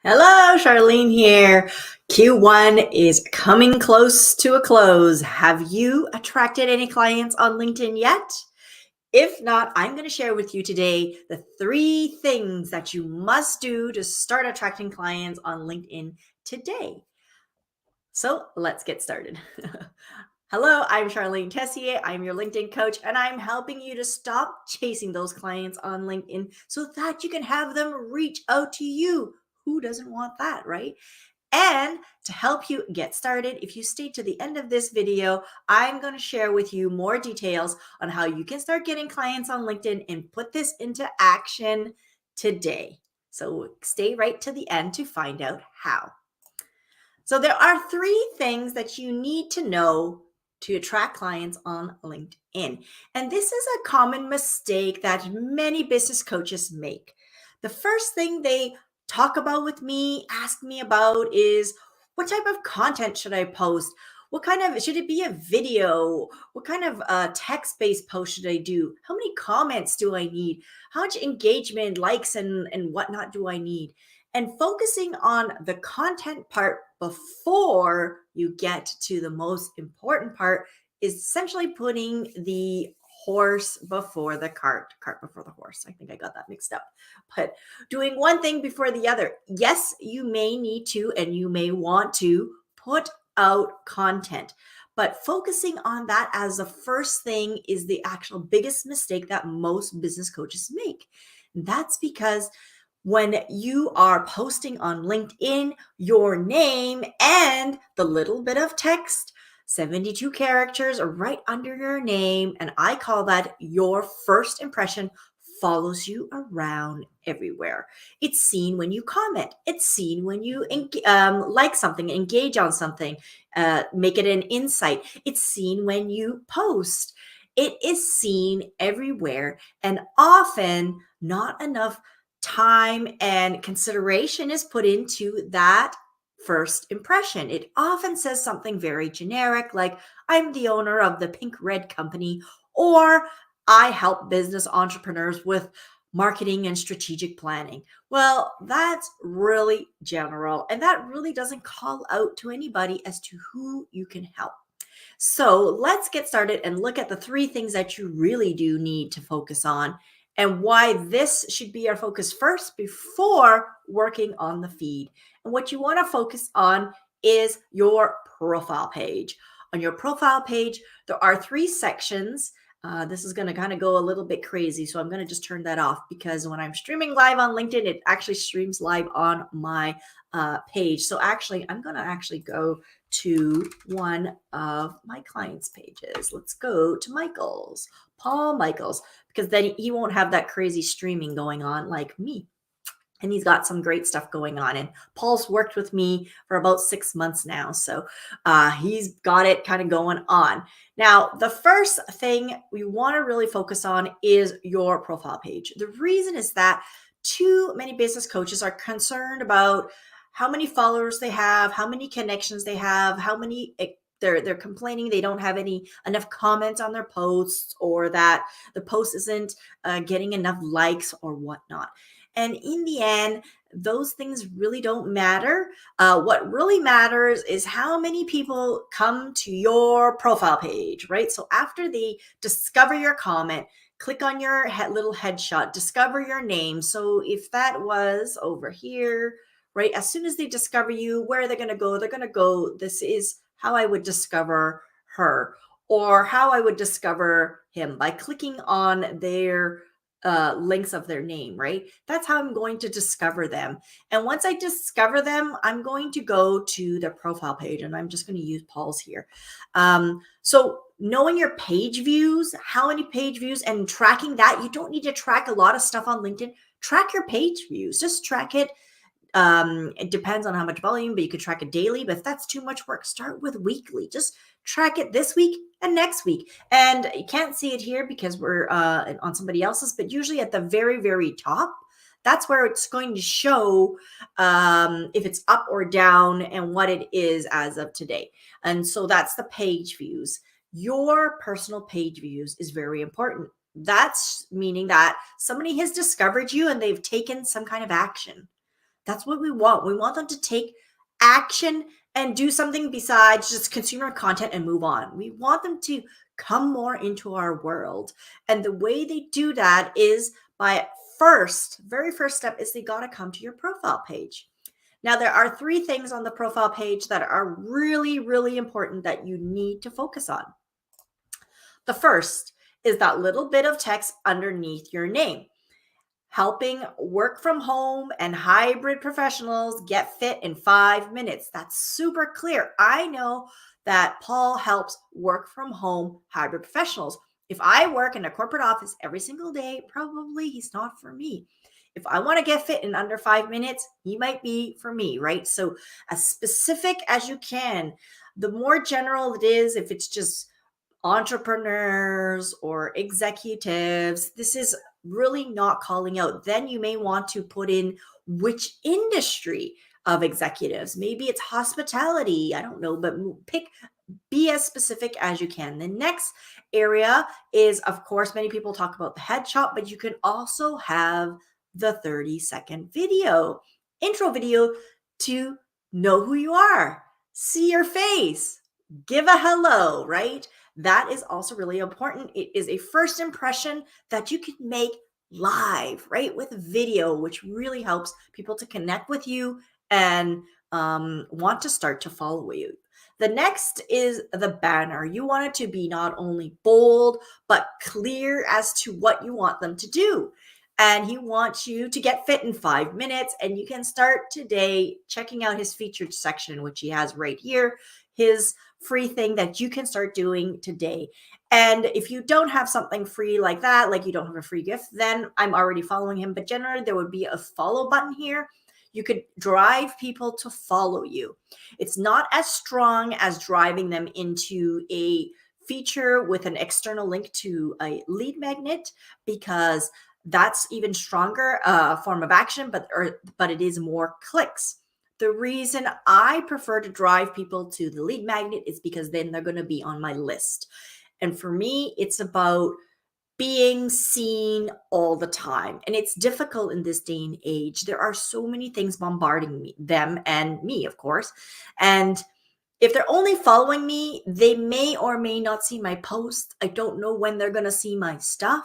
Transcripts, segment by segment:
Hello, Charlene here. Q1 is coming close to a close. Have you attracted any clients on LinkedIn yet? If not, I'm going to share with you today the 3 things that you must do to start attracting clients on LinkedIn today. So let's get started. Hello, I'm Charlene Tessier. I'm your LinkedIn coach, and I'm helping you to stop chasing those clients on LinkedIn so that you can have them reach out to you. Who doesn't want that, right? And to help you get started, if you stay to the end of this video, I'm going to share with you more details on how you can start getting clients on LinkedIn and put this into action today. So stay right to the end to find out how. So there are 3 things that you need to know to attract clients on LinkedIn. And this is a common mistake that many business coaches make. The first thing they talk about with me, ask me about is what type of content should I post? What kind of, should it be a video? What kind of text-based post should I do? How many comments do I need? How much engagement, likes, and whatnot do I need? And focusing on the content part before you get to the most important part is essentially putting the horse before the cart before the horse. I think I got that mixed up. But doing one thing before the other. Yes, you may need to and you may want to put out content. But focusing on that as the first thing is the actual biggest mistake that most business coaches make. That's because when you are posting on LinkedIn, your name and the little bit of text, 72 characters are right under your name. And I call that your first impression follows you around everywhere. It's seen when you comment. It's seen when you like something, engage on something, make it an insight. It's seen when you post. It is seen everywhere, and often not enough time and consideration is put into that first impression. It often says something very generic, like, I'm the owner of the Pink Red Company, or I help business entrepreneurs with marketing and strategic planning. Well, that's really general, and that really doesn't call out to anybody as to who you can help. So let's get started and look at the 3 things that you really do need to focus on and why this should be our focus first before working on the feed. And what you want to focus on is your profile page. On your profile page, there are 3 sections. This is going to kind of go a little bit crazy, so I'm going to just turn that off because when I'm streaming live on LinkedIn, it actually streams live on my page. So actually, I'm going to actually go to one of my clients' pages. Let's go to Michael's, Paul Michael's, because then he won't have that crazy streaming going on like me. And he's got some great stuff going on. And Paul's worked with me for about 6 months now. So he's got it kind of going on. Now, the first thing we want to really focus on is your profile page. The reason is that too many business coaches are concerned about how many followers they have, how many connections they have, how many they're complaining they don't have enough comments on their posts, or that the post isn't getting enough likes or whatnot. And in the end, those things really don't matter. What really matters is how many people come to your profile page, right? So after they discover your comment, click on your little headshot, discover your name. So if that was over here, right? As soon as they discover you, where are they going to go? They're going to go, this is how I would discover her, or how I would discover him, by clicking on their links of their name, right? That's how I'm going to discover them. And once I discover them, I'm going to go to their profile page, and I'm just going to use Paul's here. So knowing your page views, how many page views, and tracking that, you don't need to track a lot of stuff on LinkedIn. Track your page views, just track it. It depends on how much volume, but you could track it daily. But if that's too much work, start with weekly. Just track it this week and next week. And you can't see it here because we're on somebody else's, but usually at the very, very top, that's where it's going to show if it's up or down and what it is as of today. And so that's the page views. Your personal page views is very important. That's meaning that somebody has discovered you and they've taken some kind of action. That's what we want. We want them to take action and do something besides just consume our content and move on. We want them to come more into our world. And the way they do that is by very first step is they got to come to your profile page. Now, there are three things on the profile page that are really, really important that you need to focus on. The first is that little bit of text underneath your name. Helping work from home and hybrid professionals get fit in 5 minutes. That's super clear. I know that Paul helps work from home hybrid professionals. If I work in a corporate office every single day, probably he's not for me. If I want to get fit in under 5 minutes, he might be for me, right? So, as specific as you can, the more general it is, if it's just entrepreneurs or executives, this is really not calling out. Then you may want to put in which industry of executives. Maybe it's hospitality. I don't know, but be as specific as you can. The next area is, of course, many people talk about the headshot, but you can also have the 30-second video, intro video to know who you are, see your face, give a hello, right? That is also really important. It is a first impression that you can make live, right? With video, which really helps people to connect with you and want to start to follow you. The next is the banner. You want it to be not only bold, but clear as to what you want them to do. And he wants you to get fit in 5 minutes. And you can start today checking out his featured section, which he has right here, his free thing that you can start doing today. And if you don't have something free like that, like you don't have a free gift, then I'm already following him. But generally, there would be a follow button here. You could drive people to follow you. It's not as strong as driving them into a feature with an external link to a lead magnet, because that's even stronger form of action, but it is more clicks. The reason I prefer to drive people to the lead magnet is because then they're going to be on my list. And for me, it's about being seen all the time. And it's difficult in this day and age. There are so many things bombarding them and me, of course. And if they're only following me, they may or may not see my post. I don't know when they're going to see my stuff.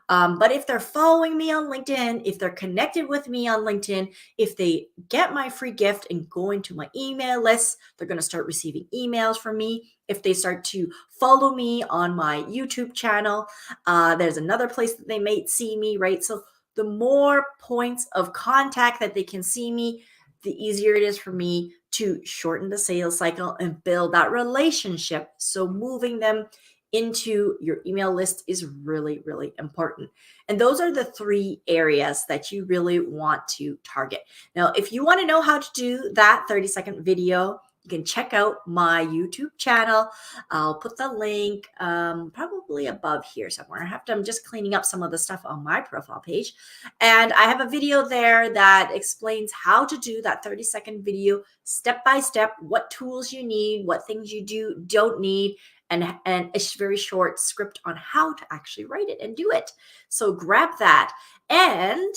But if they're following me on LinkedIn, if they're connected with me on LinkedIn, if they get my free gift and go into my email list, they're going to start receiving emails from me. If they start to follow me on my YouTube channel, there's another place that they may see me, right? So the more points of contact that they can see me, the easier it is for me to shorten the sales cycle and build that relationship. So moving them into your email list is really, really important. And those are the three areas that you really want to target. Now, if you want to know how to do that 30-second video, you can check out my YouTube channel. I'll put the link probably above here somewhere. I'm just cleaning up some of the stuff on my profile page. And I have a video there that explains how to do that 30-second video step by step, what tools you need, what things you don't need, and a very short script on how to actually write it and do it. So grab that. And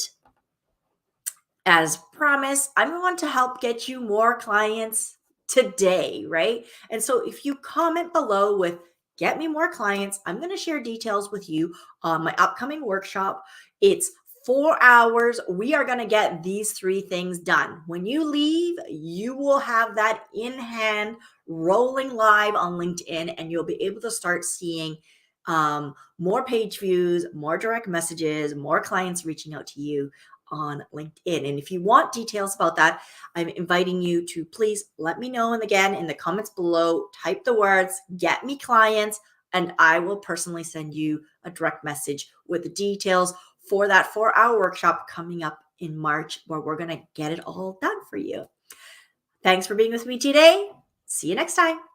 as promised, I'm going to help get you more clients today, right? And so if you comment below with get me more clients, I'm going to share details with you on my upcoming workshop. It's 4 hours. We are going to get these three things done. When you leave, you will have that in hand rolling live on LinkedIn, and you'll be able to start seeing more page views, more direct messages, more clients reaching out to you on LinkedIn. And if you want details about that, I'm inviting you to please let me know. And again, in the comments below, type the words, get me clients, and I will personally send you a direct message with the details for that 4-hour workshop coming up in March, where we're going to get it all done for you. Thanks for being with me today. See you next time.